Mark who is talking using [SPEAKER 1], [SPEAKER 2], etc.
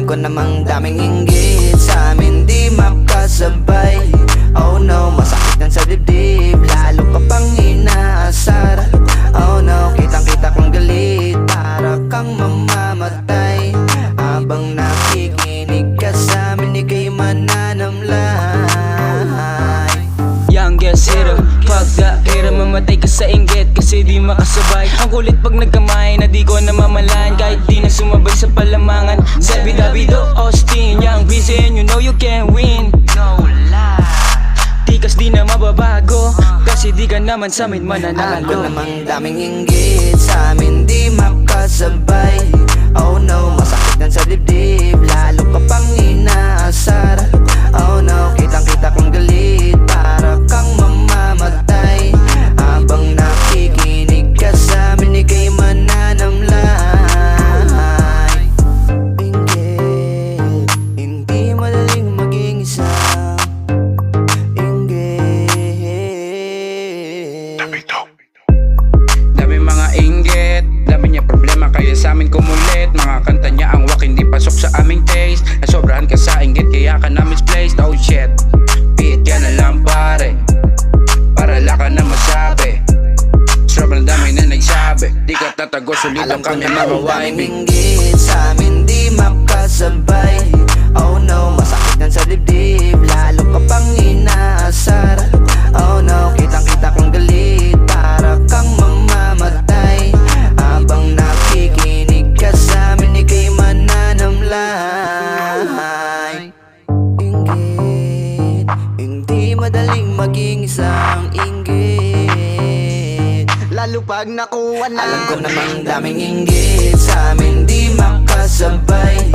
[SPEAKER 1] ko namang daming inggit sa amin di makasabay. Oh no, masakit ng sa dibdib, lalo ka pang inaasar. Oh no, kitang kita kong galit, para kang mamamatay. Habang nakikinig ka sa amin, di kayo mananamlay.
[SPEAKER 2] Youngest hero, pagdahira mamatay ka sa inggit kasi di makasabay. Ang kulit pag nagkamay na di ko namamalan, kahit di na sumabay sa palamangan. Selby Davido, Austin, Young busy and you know you can win.
[SPEAKER 1] No lie,
[SPEAKER 2] Tikas di na mababago kasi di ka naman sa amin mananalo.
[SPEAKER 1] alam ko namang daming inggit sa amin di makasabay. Oh no, masakit ng sa dibdib, lalo ka pang inaasar. Oh no, kitang kita kong galit, para kang mamamatay. Habang nakikinig ka sa amin, di kayo mananamlay. Inggit, hindi madaling maging isang inggit.
[SPEAKER 3] Dami mga inggit, dami niya problema kaya sa amin kumulit. Mga kanta niya ang wak hindi pasok sa aming taste. Nasobrahan ka sa inggit kaya ka na misplaced. Oh shit, beat ka na lang pare, para lang ka na masabi. Sobrang dami na nagsabi, di ka tatago sulit ang
[SPEAKER 1] Alam ko
[SPEAKER 3] kami
[SPEAKER 1] namang daming
[SPEAKER 3] mawawibig.
[SPEAKER 1] inggit sa amin di makasabay. Oh no, masakit ng sa dibdib, lalo ka pang inaasar. Oh no, kitang kita kong galit, para kang mamamatay. Habang nakikinig ka sa amin, di kayo mananamlay. Inggit, hindi madaling maging isang inggit, lalo pag nakuha na. Alam ko namang daming inggit sa amin di makasabay.